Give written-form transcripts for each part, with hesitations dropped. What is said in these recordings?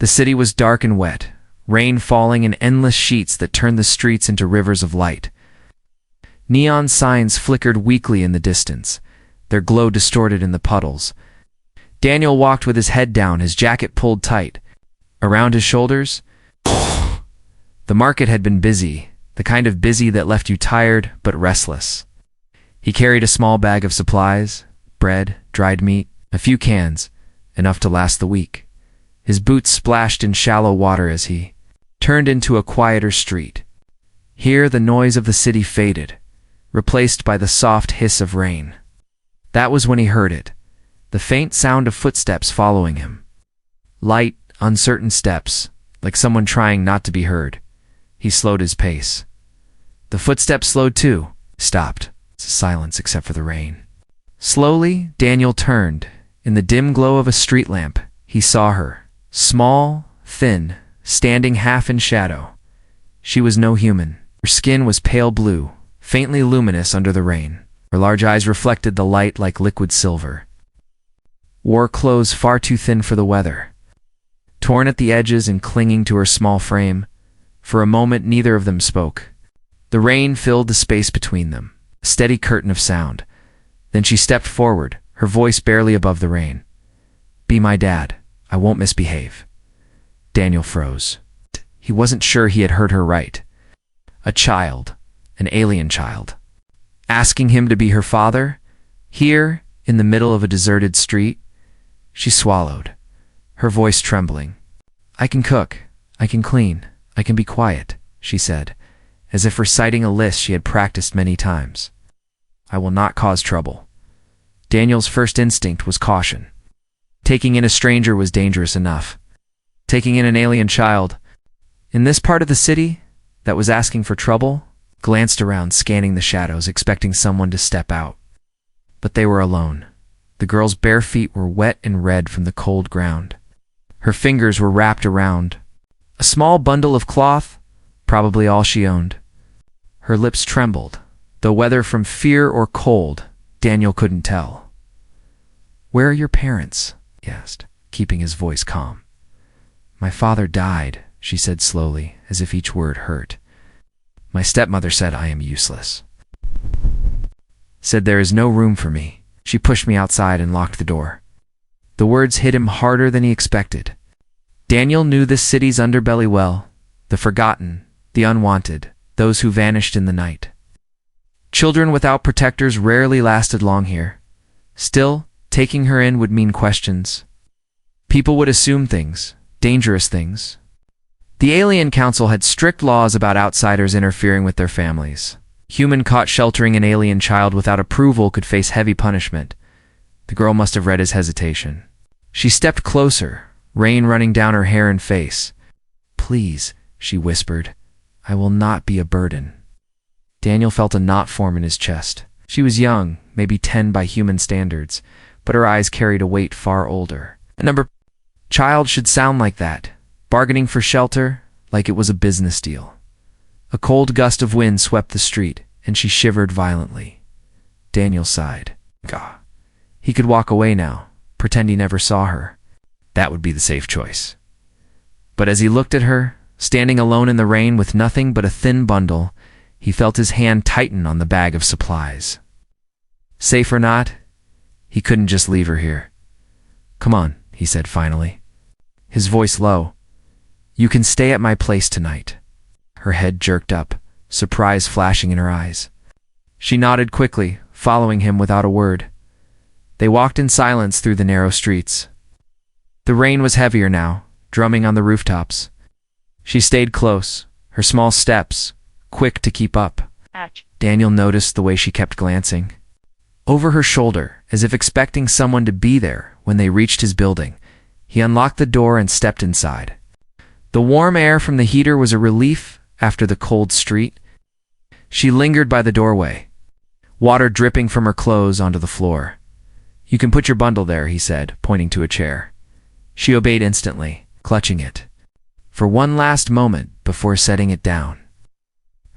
The city was dark and wet, rain falling in endless sheets that turned the streets into rivers of light. Neon signs flickered weakly in the distance, their glow distorted in the puddles. Daniel walked with his head down, his jacket pulled tight. Around his shoulders, the market had been busy, the kind of busy that left you tired but restless. He carried a small bag of supplies, bread, dried meat, a few cans, enough to last the week. His boots splashed in shallow water as he turned into a quieter street. Here the noise of the city faded, replaced by the soft hiss of rain. That was when he heard it, the faint sound of footsteps following him. Light, uncertain steps, like someone trying not to be heard. He slowed his pace. The footsteps slowed too, stopped. Silence except for the rain. Slowly, Daniel turned. In the dim glow of a street lamp, he saw her, small, thin, standing half in shadow. She was no human. Her skin was pale blue, faintly luminous under the rain. Her large eyes reflected the light like liquid silver. Wore clothes far too thin for the weather. Torn at the edges and clinging to her small frame, for a moment neither of them spoke. The rain filled the space between them, a steady curtain of sound. Then she stepped forward, her voice barely above the rain. "Be my dad. I won't misbehave." Daniel froze. He wasn't sure he had heard her right. A child, an alien child, asking him to be her father? Here, in the middle of a deserted street? She swallowed, her voice trembling. "I can cook, I can clean, I can be quiet," she said, as if reciting a list she had practiced many times. "I will not cause trouble." Daniel's first instinct was caution. Taking in a stranger was dangerous enough. Taking in an alien child, in this part of the city, that was asking for trouble, glanced around, scanning the shadows, expecting someone to step out. But they were alone. The girl's bare feet were wet and red from the cold ground. Her fingers were wrapped around a small bundle of cloth, probably all she owned. Her lips trembled, though whether from fear or cold, Daniel couldn't tell. "Where are your parents?" he asked, keeping his voice calm. "My father died," she said slowly, as if each word hurt. "My stepmother said I am useless. Said there is no room for me. She pushed me outside and locked the door." The words hit him harder than he expected. Daniel knew this city's underbelly well, the forgotten, the unwanted, those who vanished in the night. Children without protectors rarely lasted long here. Still, taking her in would mean questions. People would assume things, dangerous things. The Alien Council had strict laws about outsiders interfering with their families. Human caught sheltering an alien child without approval could face heavy punishment. The girl must have read his hesitation. She stepped closer, rain running down her hair and face. "Please," she whispered, "I will not be a burden." Daniel felt a knot form in his chest. She was young, maybe 10 by human standards, but her eyes carried a weight far older. A number child should sound like that, bargaining for shelter like it was a business deal. A cold gust of wind swept the street, and she shivered violently. Daniel sighed. Gah. He could walk away now, pretend he never saw her. That would be the safe choice. But as he looked at her, standing alone in the rain with nothing but a thin bundle, he felt his hand tighten on the bag of supplies. Safe or not, he couldn't just leave her here. "Come on," he said finally, his voice low. "You can stay at my place tonight." Her head jerked up, surprise flashing in her eyes. She nodded quickly, following him without a word. They walked in silence through the narrow streets. The rain was heavier now, drumming on the rooftops. She stayed close, her small steps, quick to keep up. Daniel noticed the way she kept glancing. Over her shoulder, as if expecting someone to be there when they reached his building, he unlocked the door and stepped inside. The warm air from the heater was a relief after the cold street. She lingered by the doorway, water dripping from her clothes onto the floor. "You can put your bundle there," he said, pointing to a chair. She obeyed instantly, clutching it, for one last moment before setting it down.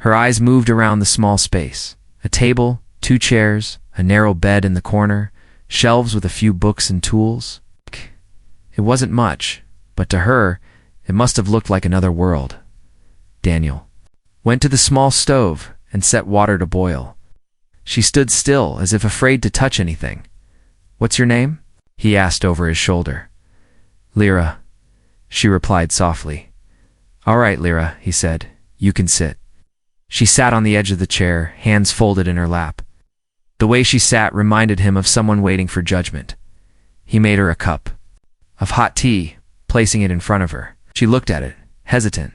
Her eyes moved around the small space. A table, 2 chairs, a narrow bed in the corner, shelves with a few books and tools. It wasn't much, but to her, It must have looked like another world. Daniel went to the small stove and set water to boil. She stood still, as if afraid to touch anything. "What's your name?" he asked over his shoulder. "Lyra," she replied softly. "All right, Lyra," he said. "You can sit." She sat on the edge of the chair, hands folded in her lap. The way she sat reminded him of someone waiting for judgment. He made her a cup of hot tea, placing it in front of her. She looked at it, hesitant,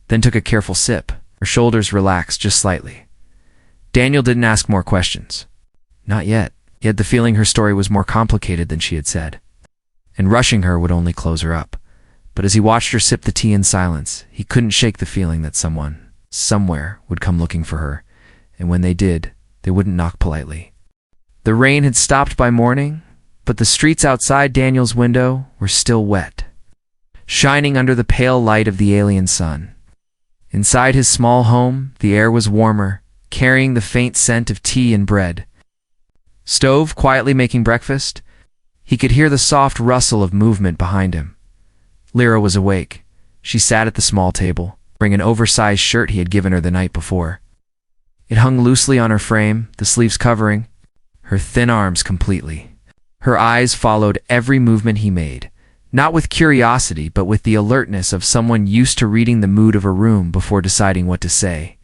then took a careful sip. Her shoulders relaxed just slightly. Daniel didn't ask more questions. Not yet. He had the feeling her story was more complicated than she had said, and rushing her would only close her up. But as he watched her sip the tea in silence, he couldn't shake the feeling that someone, somewhere, would come looking for her, and when they did, they wouldn't knock politely. The rain had stopped by morning, but the streets outside Daniel's window were still wet, shining under the pale light of the alien sun. Inside his small home, the air was warmer, carrying the faint scent of tea and bread. Stove quietly making breakfast, he could hear the soft rustle of movement behind him. Lyra was awake. She sat at the small table, wearing an oversized shirt he had given her the night before. It hung loosely on her frame, the sleeves covering her thin arms completely. Her eyes followed every movement he made, not with curiosity, but with the alertness of someone used to reading the mood of a room before deciding what to say.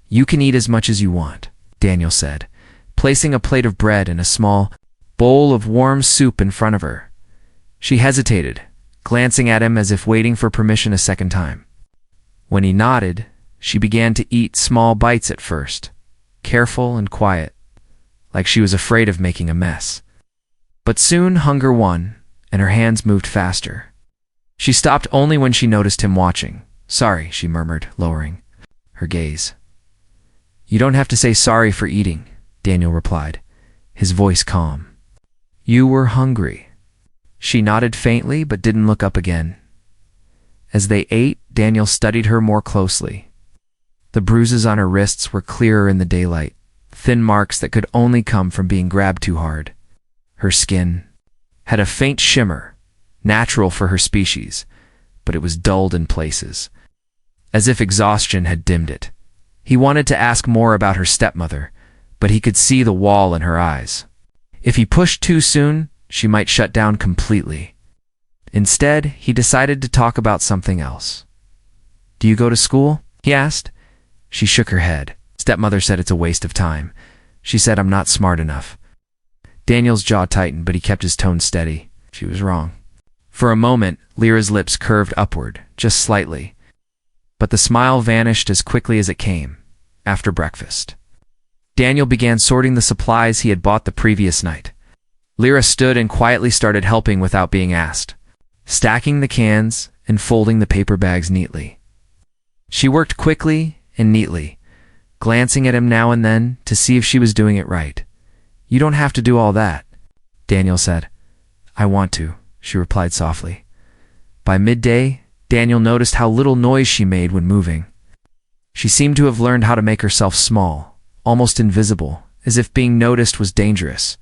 "You can eat as much as you want," Daniel said, placing a plate of bread and a small bowl of warm soup in front of her. She hesitated, glancing at him as if waiting for permission a second time. When he nodded, she began to eat small bites at first, careful and quiet, like she was afraid of making a mess. But soon hunger won, and her hands moved faster. She stopped only when she noticed him watching. "Sorry," she murmured, lowering her gaze. "You don't have to say sorry for eating," Daniel replied, his voice calm. "You were hungry." She nodded faintly but didn't look up again. As they ate, Daniel studied her more closely. The bruises on her wrists were clearer in the daylight, thin marks that could only come from being grabbed too hard. Her skin had a faint shimmer, natural for her species, but it was dulled in places, as if exhaustion had dimmed it. He wanted to ask more about her stepmother, but he could see the wall in her eyes. If he pushed too soon, she might shut down completely. Instead, he decided to talk about something else. "Do you go to school?" he asked. She shook her head. "Stepmother said it's a waste of time. She said I'm not smart enough." Daniel's jaw tightened, but he kept his tone steady. She was wrong. For a moment, Lyra's lips curved upward, just slightly. But the smile vanished as quickly as it came, after breakfast. Daniel began sorting the supplies he had bought the previous night. Lyra stood and quietly started helping without being asked, stacking the cans and folding the paper bags neatly. She worked quickly and neatly, glancing at him now and then to see if she was doing it right. "You don't have to do all that," Daniel said. "I want to," she replied softly. By midday, Daniel noticed how little noise she made when moving. She seemed to have learned how to make herself small, almost invisible, as if being noticed was dangerous.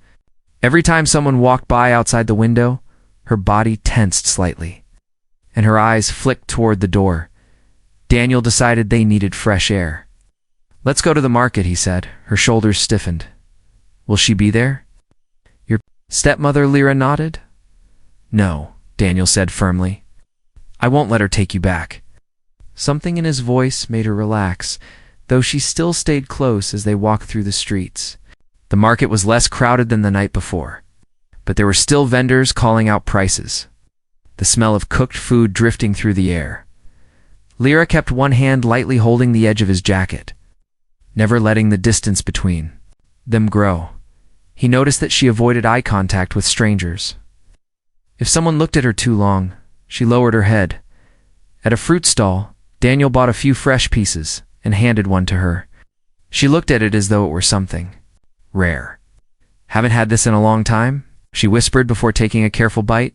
Every time someone walked by outside the window, her body tensed slightly, and her eyes flicked toward the door. Daniel decided they needed fresh air. "Let's go to the market," he said. Her shoulders stiffened. "Will she be there?" "Your stepmother?" Lyra nodded. "No," Daniel said firmly. "I won't let her take you back." Something in his voice made her relax, though she still stayed close as they walked through the streets. The market was less crowded than the night before, but there were still vendors calling out prices, the smell of cooked food drifting through the air. Lyra kept one hand lightly holding the edge of his jacket, never letting the distance between them grow. He noticed that she avoided eye contact with strangers. If someone looked at her too long, she lowered her head. At a fruit stall, Daniel bought a few fresh pieces and handed one to her. She looked at it as though it were something rare. "Haven't had this in a long time?" she whispered before taking a careful bite.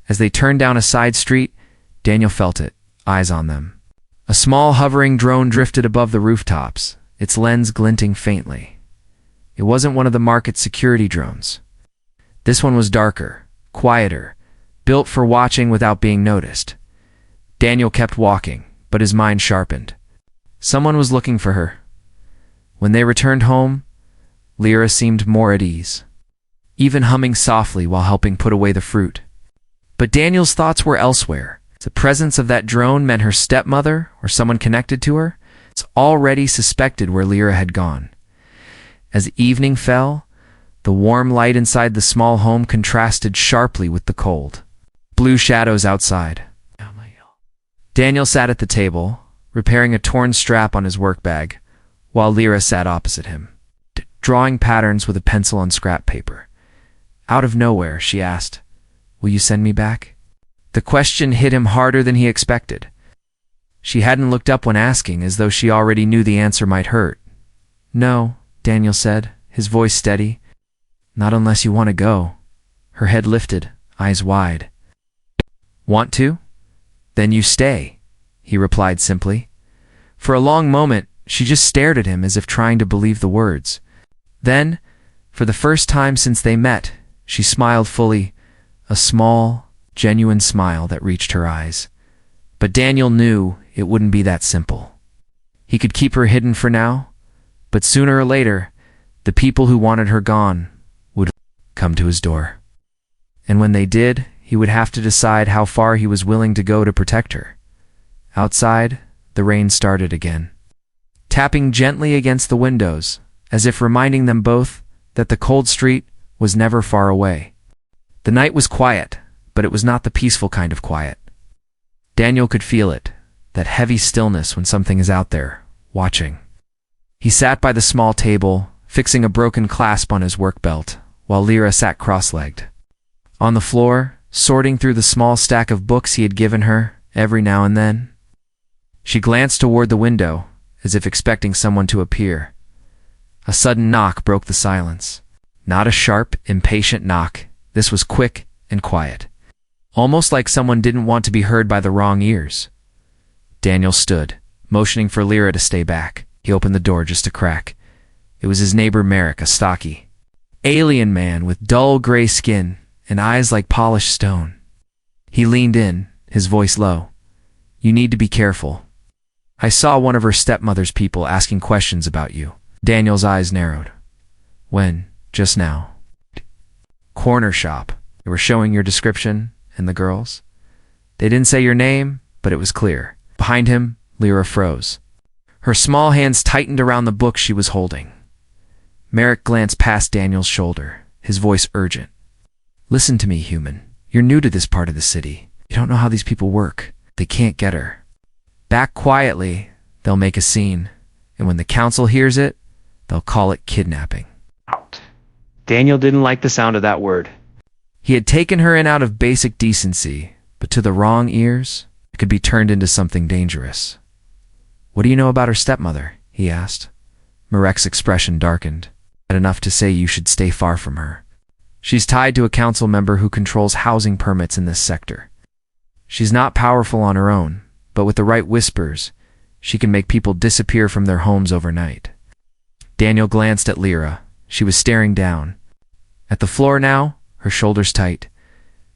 As they turned down a side street, Daniel felt it, eyes on them. A small hovering drone drifted above the rooftops, its lens glinting faintly. It wasn't one of the market's security drones. This one was darker, quieter, built for watching without being noticed. Daniel kept walking, but his mind sharpened. Someone was looking for her. When they returned home, Lyra seemed more at ease, even humming softly while helping put away the fruit. But Daniel's thoughts were elsewhere. The presence of that drone meant her stepmother, or someone connected to her, already suspected where Lyra had gone. As evening fell, the warm light inside the small home contrasted sharply with the cold. Blue shadows outside. Daniel sat at the table, repairing a torn strap on his work bag, while Lyra sat opposite him, drawing patterns with a pencil on scrap paper. Out of nowhere, she asked, "Will you send me back?" The question hit him harder than he expected. She hadn't looked up when asking, as though she already knew the answer might hurt. "No," Daniel said, his voice steady. "Not unless you want to go." Her head lifted, eyes wide. "Want to? Then you stay," he replied simply. For a long moment, she just stared at him as if trying to believe the words. Then, for the first time since they met, she smiled fully, a small, genuine smile that reached her eyes. But Daniel knew it wouldn't be that simple. He could keep her hidden for now, but sooner or later, the people who wanted her gone would come to his door. And when they did, he would have to decide how far he was willing to go to protect her. Outside, the rain started again, tapping gently against the windows, as if reminding them both that the cold street was never far away. The night was quiet, but it was not the peaceful kind of quiet. Daniel could feel it, that heavy stillness when something is out there, watching. He sat by the small table, fixing a broken clasp on his work belt, while Lyra sat cross-legged. On the floor, sorting through the small stack of books he had given her every now and then. She glanced toward the window, as if expecting someone to appear. A sudden knock broke the silence. Not a sharp, impatient knock. This was quick and quiet, almost like someone didn't want to be heard by the wrong ears. Daniel stood, motioning for Lyra to stay back. He opened the door just a crack. It was his neighbor Merrick, a stocky, alien man with dull gray skin and eyes like polished stone. He leaned in, his voice low. "You need to be careful. I saw one of her stepmother's people asking questions about you." Daniel's eyes narrowed. "When? Just now?" "Corner shop. They were showing your description and the girls. They didn't say your name, but it was clear." Behind him, Lyra froze. Her small hands tightened around the book she was holding. Merrick glanced past Daniel's shoulder, his voice urgent. "Listen to me, human. You're new to this part of the city. You don't know how these people work. They can't get her. Back quietly, they'll make a scene, and when the council hears it, they'll call it kidnapping." Out. Daniel didn't like the sound of that word. He had taken her in out of basic decency, but to the wrong ears, it could be turned into something dangerous. "What do you know about her stepmother?" he asked. Marek's expression darkened. "Had enough to say you should stay far from her. She's tied to a council member who controls housing permits in this sector. She's not powerful on her own, but with the right whispers, she can make people disappear from their homes overnight." Daniel glanced at Lyra. She was staring down. At the floor now, her shoulders tight.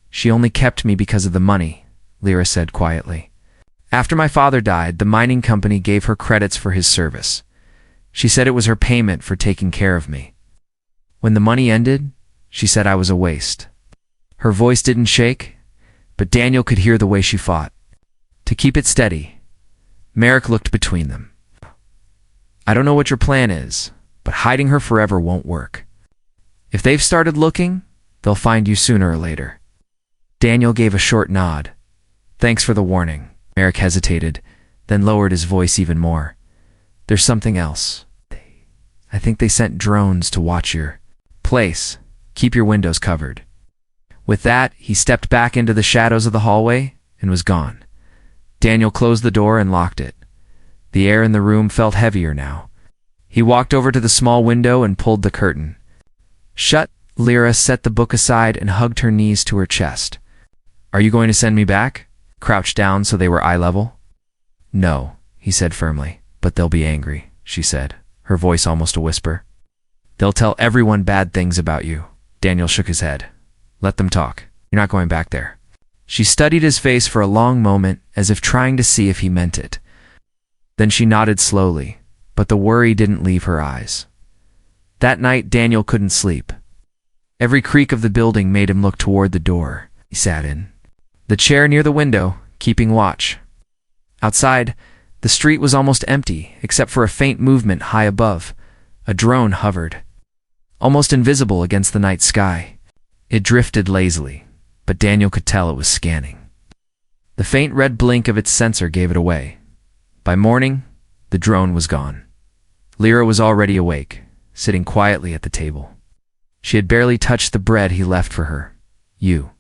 "She only kept me because of the money," Lyra said quietly. "After my father died, the mining company gave her credits for his service. She said it was her payment for taking care of me. When the money ended, she said I was a waste." Her voice didn't shake, but Daniel could hear the way she fought. To keep it steady, Merrick looked between them. "I don't know what your plan is, but hiding her forever won't work. If they've started looking, they'll find you sooner or later." Daniel gave a short nod. "Thanks for the warning." Merrick hesitated, then lowered his voice even more. "There's something else. I think they sent drones to watch your place. Keep your windows covered." With that, he stepped back into the shadows of the hallway and was gone. Daniel closed the door and locked it. The air in the room felt heavier now. He walked over to the small window and pulled the curtain. Shut. Lyra set the book aside and hugged her knees to her chest. "Are you going to send me back?" Crouched down so they were eye level. "No," he said firmly. "But they'll be angry," she said, her voice almost a whisper. "They'll tell everyone bad things about you." Daniel shook his head. "Let them talk. You're not going back there." She studied his face for a long moment, as if trying to see if he meant it. Then she nodded slowly, but the worry didn't leave her eyes. That night, Daniel couldn't sleep. Every creak of the building made him look toward the door he sat in, the chair near the window, keeping watch. Outside, the street was almost empty, except for a faint movement high above. A drone hovered, almost invisible against the night sky. It drifted lazily, but Daniel could tell it was scanning. The faint red blink of its sensor gave it away. By morning, the drone was gone. Lyra was already awake, sitting quietly at the table. She had barely touched the bread he left for her. "You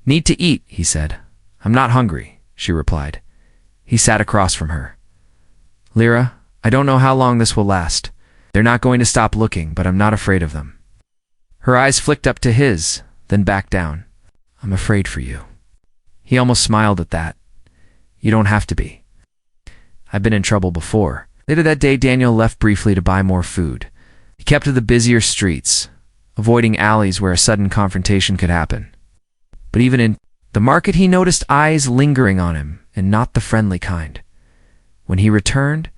need to eat," he said. "I'm not hungry," she replied. He sat across from her. "Lyra, I don't know how long this will last. They're not going to stop looking, but I'm not afraid of them." Her eyes flicked up to his, then back down. "I'm afraid for you." He almost smiled at that. "You don't have to be. I've been in trouble before." Later that day, Daniel left briefly to buy more food. He kept to the busier streets, avoiding alleys where a sudden confrontation could happen. But even in the market, he noticed eyes lingering on him, and not the friendly kind. When he returned,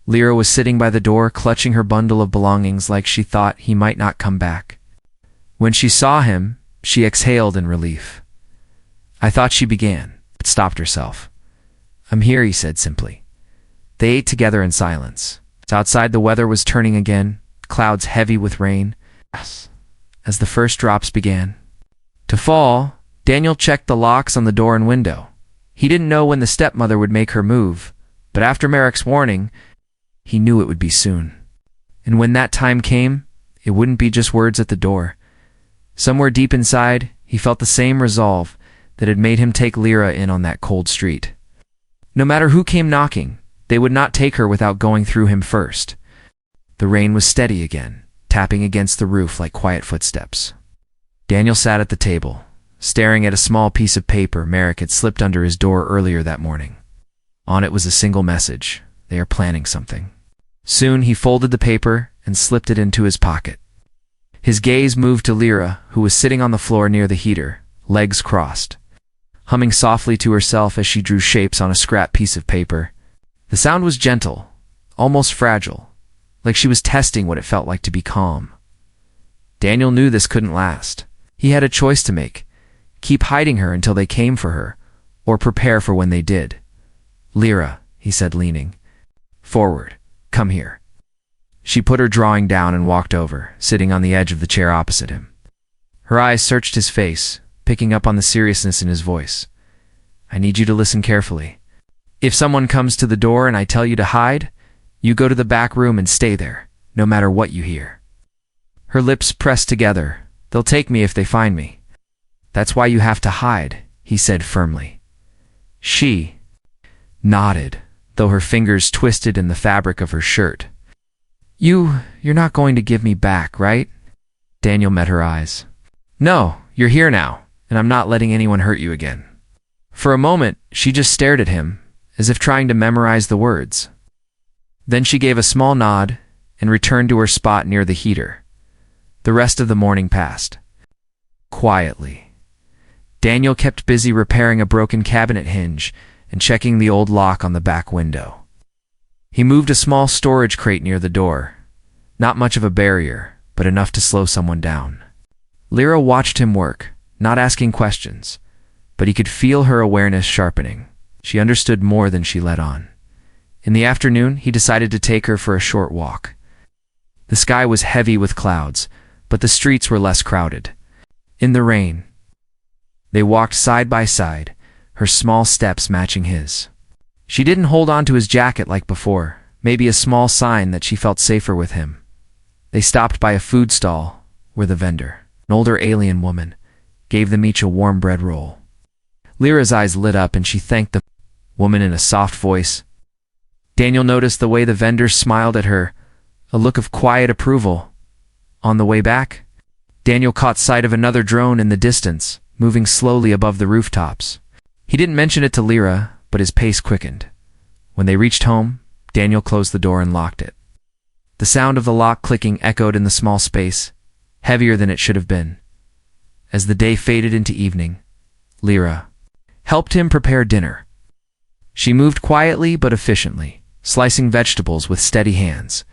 Lyra was sitting by the door, clutching her bundle of belongings like she thought he might not come back. When she saw him, she exhaled in relief. "I thought," she began, but stopped herself. "I'm here," he said simply. They ate together in silence. Outside, the weather was turning again, clouds heavy with rain. As the first drops began to fall, Daniel checked the locks on the door and window. He didn't know when the stepmother would make her move, but after Merrick's warning, he knew it would be soon. And when that time came, it wouldn't be just words at the door. Somewhere deep inside, he felt the same resolve that had made him take Lyra in on that cold street. No matter who came knocking, they would not take her without going through him first. The rain was steady again, tapping against the roof like quiet footsteps. Daniel sat at the table, staring at a small piece of paper Merrick had slipped under his door earlier that morning. On it was a single message: "They are planning something." Soon he folded the paper and slipped it into his pocket. His gaze moved to Lyra, who was sitting on the floor near the heater, legs crossed, humming softly to herself as she drew shapes on a scrap piece of paper. The sound was gentle, almost fragile, like she was testing what it felt like to be calm. Daniel knew this couldn't last. He had a choice to make: keep hiding her until they came for her, or prepare for when they did. "Lyra," he said, leaning forward, "come here." She put her drawing down and walked over, sitting on the edge of the chair opposite him. Her eyes searched his face, picking up on the seriousness in his voice. "I need you to listen carefully. If someone comes to the door and I tell you to hide, you go to the back room and stay there, no matter what you hear." Her lips pressed together. "They'll take me if they find me." "That's why you have to hide," he said firmly. She nodded, though her fingers twisted in the fabric of her shirt. You're not going to give me back, right?" Daniel met her eyes. "No, you're here now, and I'm not letting anyone hurt you again." For a moment, she just stared at him, as if trying to memorize the words. Then she gave a small nod and returned to her spot near the heater. The rest of the morning passed quietly. Daniel kept busy repairing a broken cabinet hinge and checking the old lock on the back window. He moved a small storage crate near the door. Not much of a barrier, but enough to slow someone down. Lyra watched him work, not asking questions, but he could feel her awareness sharpening. She understood more than she let on. In the afternoon, he decided to take her for a short walk. The sky was heavy with clouds, but the streets were less crowded. In the rain, they walked side by side, her small steps matching his. She didn't hold on to his jacket like before, maybe a small sign that she felt safer with him. They stopped by a food stall where the vendor, an older alien woman, gave them each a warm bread roll. Lyra's eyes lit up and she thanked the woman in a soft voice. Daniel noticed the way the vendor smiled at her, a look of quiet approval. On the way back, Daniel caught sight of another drone in the distance, moving slowly above the rooftops. He didn't mention it to Lyra, but his pace quickened. When they reached home, Daniel closed the door and locked it. The sound of the lock clicking echoed in the small space, heavier than it should have been. As the day faded into evening, Lyra, helped him prepare dinner. She moved quietly but efficiently, slicing vegetables with steady hands.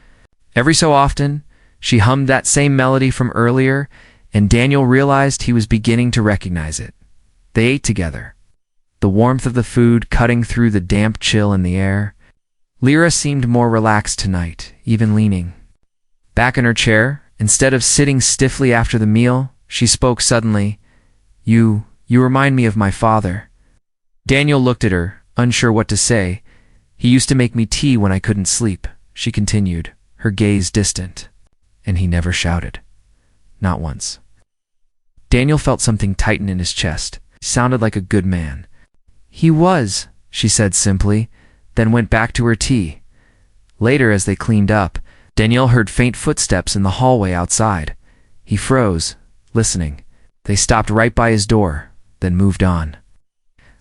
Every so often, she hummed that same melody from earlier, and Daniel realized he was beginning to recognize it. They ate together, the warmth of the food cutting through the damp chill in the air. Lyra seemed more relaxed tonight, even leaning back in her chair. Instead of sitting stiffly after the meal, she spoke suddenly. You remind me of my father." Daniel looked at her, unsure what to say. "He used to make me tea when I couldn't sleep," she continued, her gaze distant. "And he never shouted. Not once." Daniel felt something tighten in his chest. He sounded like a good man. "He was," she said simply, then went back to her tea. Later, as they cleaned up, Daniel heard faint footsteps in the hallway outside. He froze, listening. They stopped right by his door, then moved on.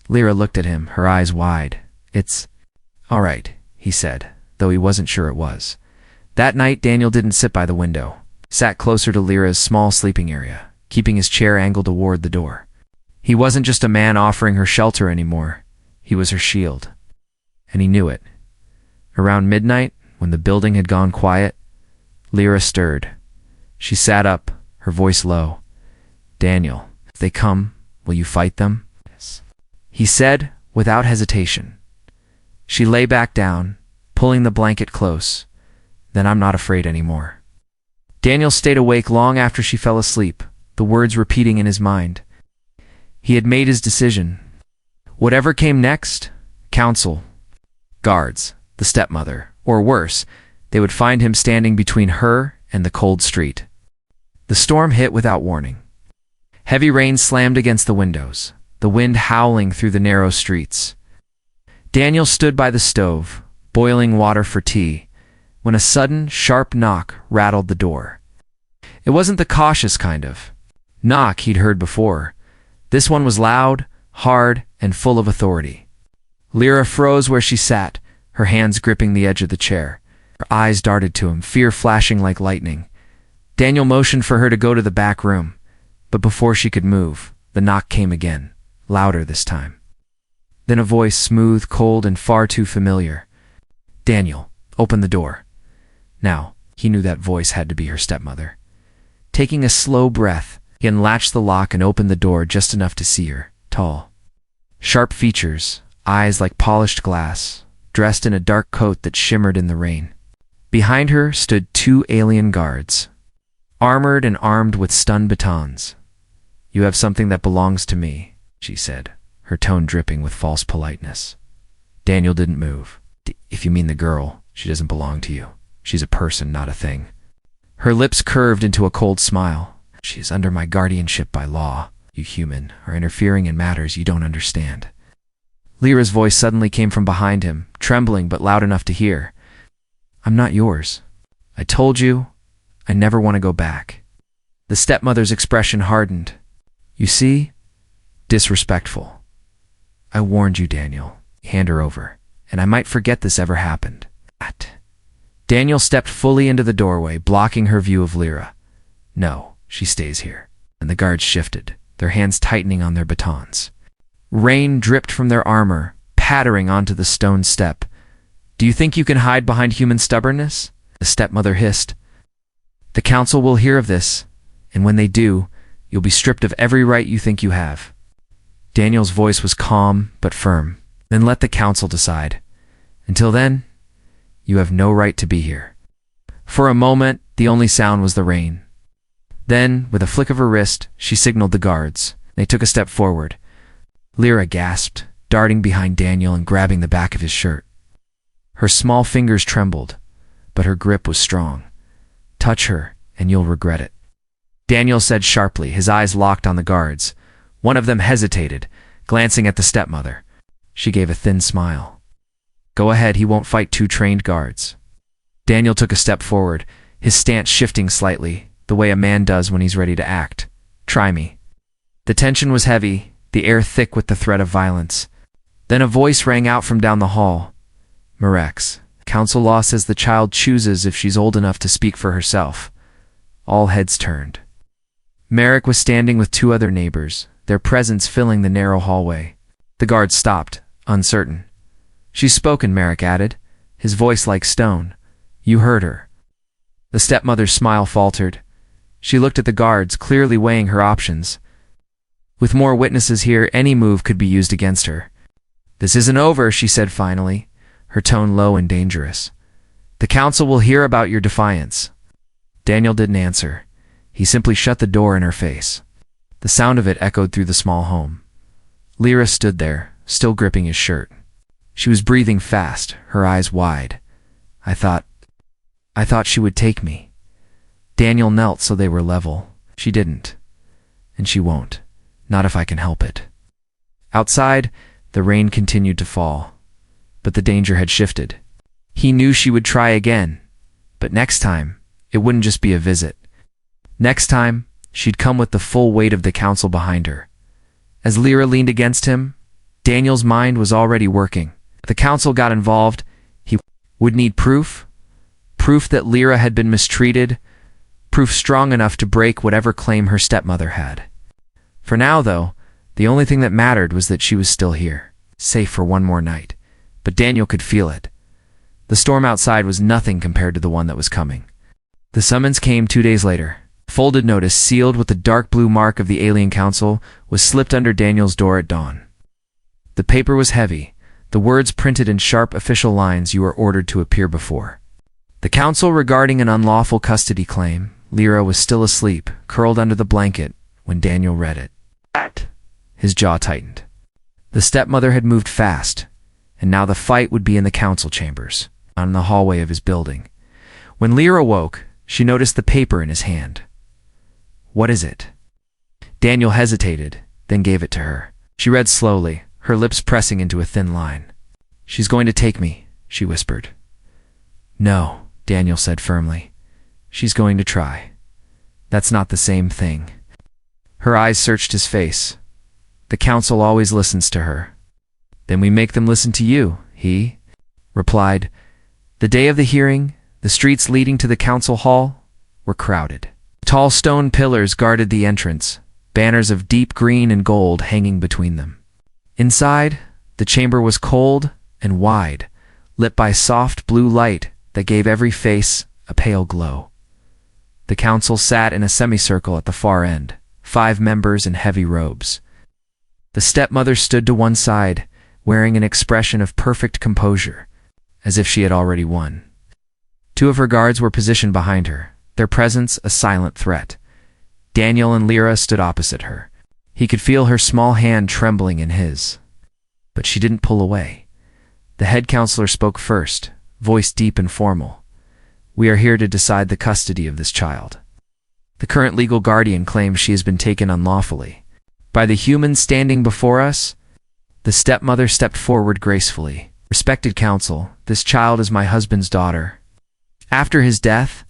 Lyra looked at him, her eyes wide. "It's all right," he said, though he wasn't sure it was. That night, Daniel didn't sit by the window. He sat closer to Lyra's small sleeping area, keeping his chair angled toward the door. He wasn't just a man offering her shelter anymore. He was her shield. And he knew it. Around midnight, when the building had gone quiet, Lyra stirred. She sat up, her voice low. "Daniel, if they come, will you fight them?" he said, without hesitation. She lay back down, pulling the blanket close. "Then I'm not afraid anymore." Daniel stayed awake long after she fell asleep, the words repeating in his mind. He had made his decision. Whatever came next, council, guards, the stepmother, or worse, they would find him standing between her and the cold street. The storm hit without warning. Heavy rain slammed against the windows, the wind howling through the narrow streets. Daniel stood by the stove, boiling water for tea, when a sudden, sharp knock rattled the door. It wasn't the cautious kind of knock he'd heard before. This one was loud, hard, and full of authority. Lyra froze where she sat, her hands gripping the edge of the chair. Her eyes darted to him, fear flashing like lightning. Daniel motioned for her to go to the back room, but before she could move, the knock came again, louder this time. Then a voice, smooth, cold, and far too familiar. "Daniel, open the door." Now, he knew that voice had to be her stepmother. Taking a slow breath, he unlatched the lock and opened the door just enough to see her, tall. Sharp features, eyes like polished glass, dressed in a dark coat that shimmered in the rain. Behind her stood 2 alien guards, armored and armed with stun batons. "You have something that belongs to me," she said, her tone dripping with false politeness. Daniel didn't move. "If you mean the girl, she doesn't belong to you. She's a person, not a thing." Her lips curved into a cold smile. "She is under my guardianship by law. You human are interfering in matters you don't understand." Lyra's voice suddenly came from behind him, trembling but loud enough to hear. "I'm not yours. I told you, I never want to go back." The stepmother's expression hardened. "You see? Disrespectful. I warned you, Daniel. Hand her over, and I might forget this ever happened." Daniel stepped fully into the doorway, blocking her view of Lyra. "No, she stays here." And the guards shifted, their hands tightening on their batons. Rain dripped from their armor, pattering onto the stone step. "Do you think you can hide behind human stubbornness?" the stepmother hissed. "The council will hear of this, and when they do, you'll be stripped of every right you think you have." Daniel's voice was calm but firm. "Then let the council decide. Until then, you have no right to be here." For a moment, the only sound was the rain. Then, with a flick of her wrist, she signaled the guards. They took a step forward. Lyra gasped, darting behind Daniel and grabbing the back of his shirt. Her small fingers trembled, but her grip was strong. "Touch her, and you'll regret it," Daniel said sharply, his eyes locked on the guards. One of them hesitated, glancing at the stepmother. She gave a thin smile. "Go ahead, he won't fight 2 trained guards." Daniel took a step forward, his stance shifting slightly, the way a man does when he's ready to act. "Try me." The tension was heavy, the air thick with the threat of violence. Then a voice rang out from down the hall. "Marex, council law says the child chooses if she's old enough to speak for herself." All heads turned. Marek was standing with 2 other neighbors, their presence filling the narrow hallway. The guard stopped, uncertain. "She's spoken," Merrick added, his voice like stone. "You heard her." The stepmother's smile faltered. She looked at the guards, clearly weighing her options. With more witnesses here, any move could be used against her. "This isn't over," she said finally, her tone low and dangerous. "The council will hear about your defiance." Daniel didn't answer. He simply shut the door in her face. The sound of it echoed through the small home. Lyra stood there, still gripping his shirt. She was breathing fast, her eyes wide. I thought she would take me." Daniel knelt so they were level. "She didn't. And she won't. Not if I can help it." Outside, the rain continued to fall. But the danger had shifted. He knew she would try again. But next time, it wouldn't just be a visit. Next time, she'd come with the full weight of the council behind her. As Lyra leaned against him, Daniel's mind was already working. If the council got involved, he would need proof. Proof that Lyra had been mistreated. Proof strong enough to break whatever claim her stepmother had. For now, though, the only thing that mattered was that she was still here, safe for one more night. But Daniel could feel it. The storm outside was nothing compared to the one that was coming. The summons came 2 days later. A folded notice, sealed with the dark blue mark of the Alien Council, was slipped under Daniel's door at dawn. The paper was heavy, the words printed in sharp official lines: "You are ordered to appear before the council regarding an unlawful custody claim." Lyra was still asleep, curled under the blanket, when Daniel read it. His jaw tightened. The stepmother had moved fast, and now the fight would be in the council chambers, not in the hallway of his building. When Lyra woke, she noticed the paper in his hand. "What is it?" Daniel hesitated, then gave it to her. She read slowly, her lips pressing into a thin line. "She's going to take me," she whispered. "No," Daniel said firmly. "She's going to try. That's not the same thing." Her eyes searched his face. "The council always listens to her." "Then we make them listen to you," he replied. The day of the hearing, the streets leading to the council hall were crowded. Tall stone pillars guarded the entrance, banners of deep green and gold hanging between them. Inside, the chamber was cold and wide, lit by soft blue light that gave every face a pale glow. The council sat in a semicircle at the far end, 5 members in heavy robes. The stepmother stood to one side, wearing an expression of perfect composure, as if she had already won. 2 of her guards were positioned behind her, their presence a silent threat. Daniel and Lyra stood opposite her. He could feel her small hand trembling in his. But she didn't pull away. The head counselor spoke first, voice deep and formal. "We are here to decide the custody of this child. The current legal guardian claims she has been taken unlawfully. By the humans standing before us." The stepmother stepped forward gracefully. "Respected council, this child is my husband's daughter. After his death,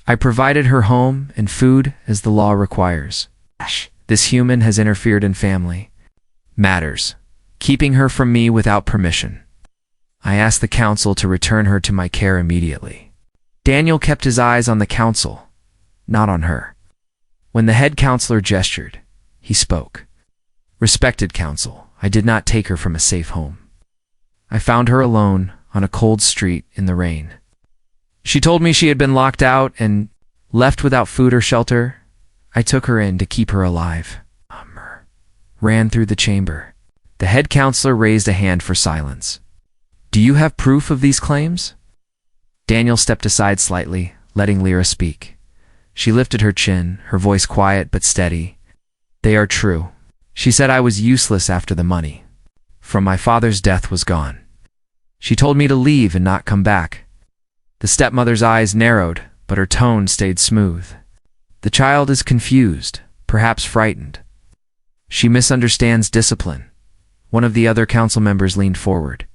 I provided her home and food as the law requires. This human has interfered in family matters, keeping her from me without permission. I ask the council to return her to my care immediately." Daniel kept his eyes on the council, not on her. When the head counselor gestured, he spoke. "Respected council, I did not take her from a safe home. I found her alone on a cold street in the rain. She told me she had been locked out and left without food or shelter. I took her in to keep her alive." Ran through the chamber. The head counselor raised a hand for silence. "Do you have proof of these claims?" Daniel stepped aside slightly, letting Lyra speak. She lifted her chin, her voice quiet but steady. "They are true. She said I was useless after the money. From my father's death was gone. She told me to leave and not come back." The stepmother's eyes narrowed, but her tone stayed smooth. "The child is confused, perhaps frightened. She misunderstands discipline." One of the other council members leaned forward.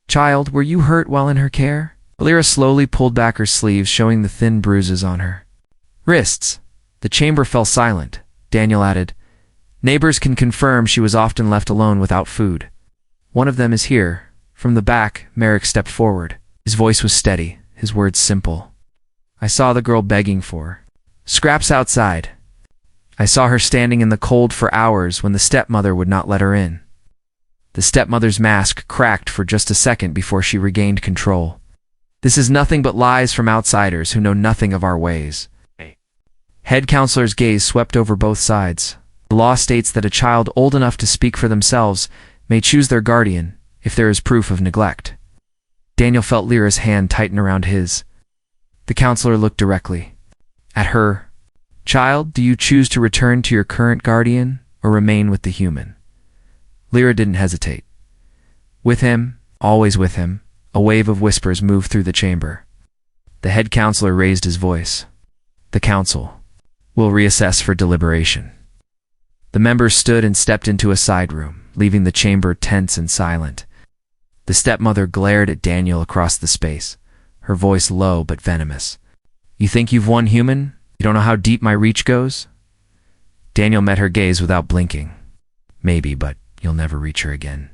"Child, were you hurt while in her care?" Lyra slowly pulled back her sleeves, showing the thin bruises on her wrists. The chamber fell silent. Daniel added, "Neighbors can confirm she was often left alone without food. One of them is here." From the back, Merrick stepped forward. His voice was steady, his words simple. "I saw the girl begging for scraps outside. I saw her standing in the cold for hours when the stepmother would not let her in. The stepmother's mask cracked for just a second before she regained control. "This is nothing but lies from outsiders who know nothing of our ways." Head counselor's gaze swept over both sides. The law states that a child old enough to speak for themselves may choose their guardian if there is proof of neglect. Daniel felt Lyra's hand tighten around his. The counselor looked directly at her. "Child, do you choose to return to your current guardian or remain with the human?" Lyra didn't hesitate. With him, always with him, a wave of whispers moved through the chamber. The head counselor raised his voice. "The council will reassess for deliberation." The members stood and stepped into a side room, leaving the chamber tense and silent. The stepmother glared at Daniel across the space, her voice low but venomous. "You think you've won, human? You don't know how deep my reach goes?" Daniel met her gaze without blinking. "Maybe, but you'll never reach her again."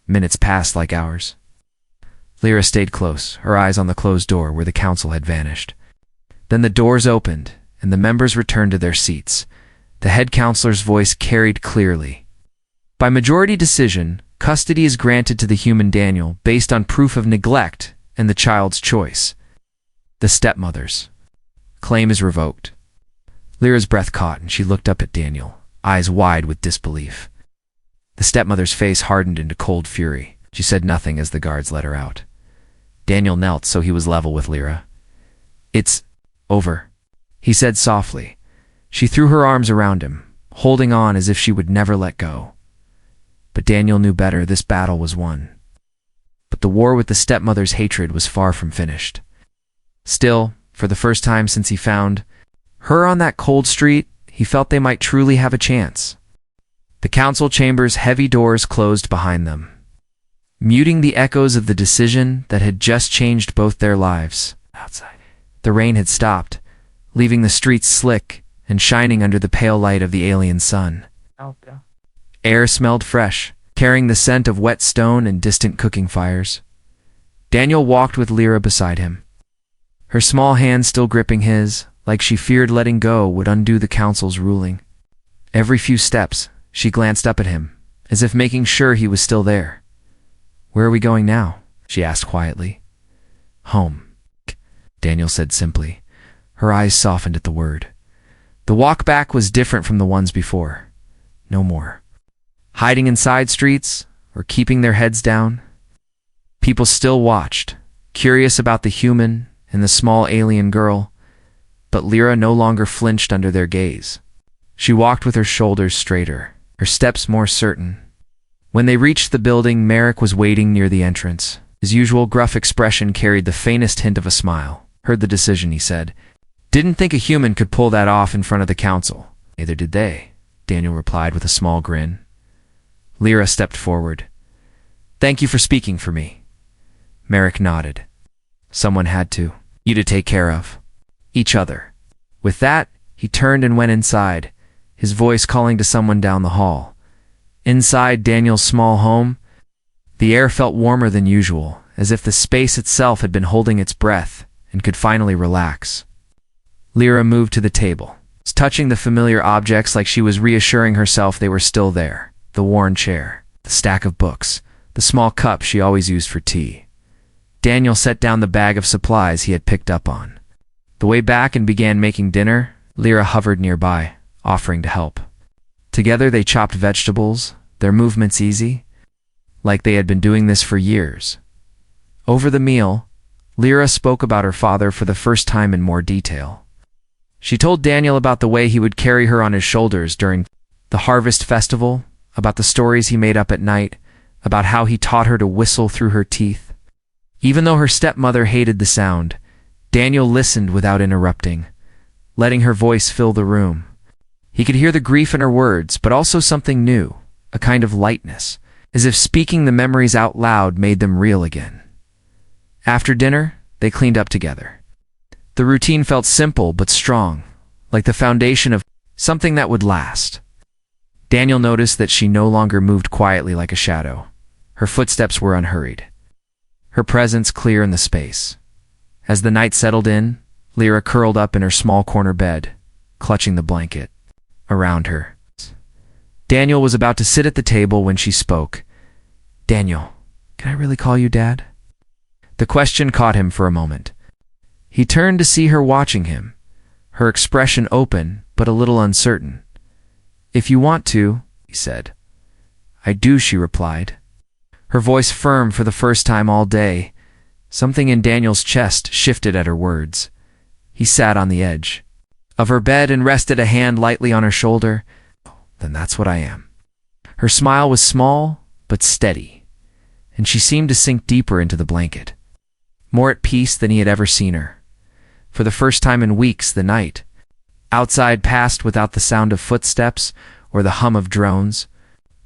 Minutes passed like hours. Lyra stayed close, her eyes on the closed door where the council had vanished. Then the doors opened, and the members returned to their seats. The head counselor's voice carried clearly. "By majority decision, custody is granted to the human Daniel based on proof of neglect and the child's choice. The stepmother's claim is revoked." Lyra's breath caught, and she looked up at Daniel, eyes wide with disbelief. The stepmother's face hardened into cold fury. She said nothing as the guards let her out. Daniel knelt so he was level with Lyra. "It's over," he said softly. She threw her arms around him, holding on as if she would never let go. But Daniel knew better. This battle was won. But the war with the stepmother's hatred was far from finished. Still, for the first time since he found her on that cold street, he felt they might truly have a chance. The council chamber's heavy doors closed behind them, muting the echoes of the decision that had just changed both their lives. Outside, the rain had stopped, leaving the streets slick and shining under the pale light of the alien sun. Air smelled fresh, carrying the scent of wet stone and distant cooking fires. Daniel walked with Lyra beside him, her small hand still gripping his, like she feared letting go would undo the council's ruling. Every few steps, she glanced up at him, as if making sure he was still there. "Where are we going now?" she asked quietly. "Home," Daniel said simply. Her eyes softened at the word. The walk back was different from the ones before. No more hiding in side streets or keeping their heads down. People still watched, curious about the human and the small alien girl, but Lyra no longer flinched under their gaze. She walked with her shoulders straighter, her steps more certain. When they reached the building, Merrick was waiting near the entrance. His usual gruff expression carried the faintest hint of a smile. "Heard the decision," he said. "Didn't think a human could pull that off in front of the council." "Neither did they," Daniel replied with a small grin. Lyra stepped forward. "Thank you for speaking for me." Merrick nodded. "Someone had to. You to take care of each other." With that, he turned and went inside, his voice calling to someone down the hall. Inside Daniel's small home, the air felt warmer than usual, as if the space itself had been holding its breath and could finally relax. Lyra moved to the table, touching the familiar objects like she was reassuring herself they were still there. The worn chair, the stack of books, the small cup she always used for tea. Daniel set down the bag of supplies he had picked up on the way back and began making dinner. Lyra hovered nearby, offering to help. Together they chopped vegetables, their movements easy, like they had been doing this for years. Over the meal, Lyra spoke about her father for the first time in more detail. She told Daniel about the way he would carry her on his shoulders during the harvest festival, about the stories he made up at night, about how he taught her to whistle through her teeth. Even though her stepmother hated the sound, Daniel listened without interrupting, letting her voice fill the room. He could hear the grief in her words, but also something new, a kind of lightness, as if speaking the memories out loud made them real again. After dinner, they cleaned up together. The routine felt simple but strong, like the foundation of something that would last. Daniel noticed that she no longer moved quietly like a shadow. Her footsteps were unhurried, her presence clear in the space. As the night settled in, Lyra curled up in her small corner bed, clutching the blanket around her. Daniel was about to sit at the table when she spoke, Daniel, can I really call you Dad? The question caught him for a moment. He turned to see her watching him, her expression open but a little uncertain. If you want to, he said. I do, she replied. Her voice firm for the first time all day. Something in Daniel's chest shifted at her words. He sat on the edge of her bed and rested a hand lightly on her shoulder. Then that's what I am. Her smile was small but steady, and she seemed to sink deeper into the blanket, more at peace than he had ever seen her. For the first time in weeks, the night outside passed without the sound of footsteps or the hum of drones.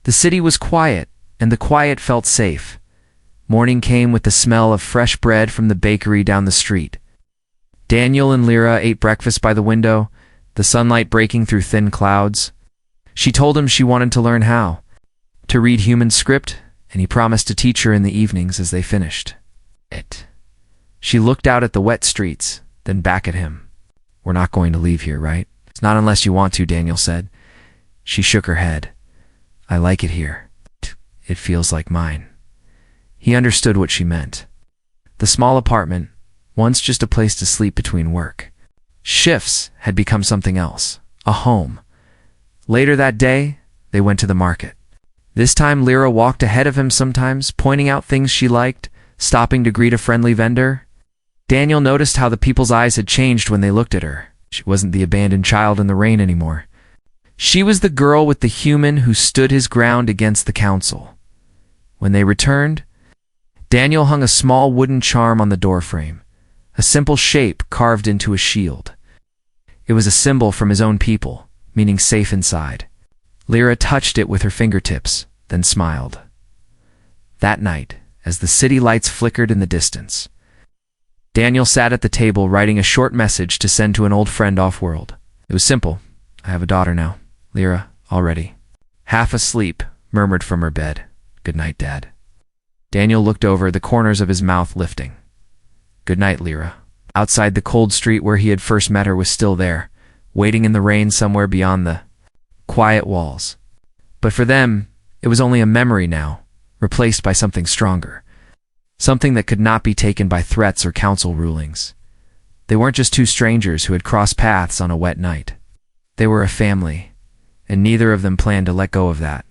The city was quiet, and the quiet felt safe. Morning came with the smell of fresh bread from the bakery down the street. Daniel and Lyra ate breakfast by the window, the sunlight breaking through thin clouds. She told him she wanted to learn how to read human script, and he promised to teach her in the evenings as they finished it. She looked out at the wet streets, then back at him. We're not going to leave here, right? It's not unless you want to, Daniel said. She shook her head. I like it here. It feels like mine. He understood what she meant. The small apartment, once just a place to sleep between work shifts, had become something else, a home. Later that day, they went to the market. This time Lyra walked ahead of him sometimes, pointing out things she liked, stopping to greet a friendly vendor. Daniel noticed how the people's eyes had changed when they looked at her. She wasn't the abandoned child in the rain anymore. She was the girl with the human who stood his ground against the council. When they returned, Daniel hung a small wooden charm on the doorframe, a simple shape carved into a shield. It was a symbol from his own people, meaning safe inside. Lyra touched it with her fingertips, then smiled. That night, as the city lights flickered in the distance, Daniel sat at the table writing a short message to send to an old friend off-world. It was simple. I have a daughter now, Lyra, already. Half asleep, murmured from her bed. Good night, Dad. Daniel looked over, the corners of his mouth lifting. Good night, Lyra. Outside, the cold street where he had first met her was still there, waiting in the rain somewhere beyond the quiet walls. But for them, it was only a memory now, replaced by something stronger. Something that could not be taken by threats or council rulings. They weren't just two strangers who had crossed paths on a wet night. They were a family, and neither of them planned to let go of that.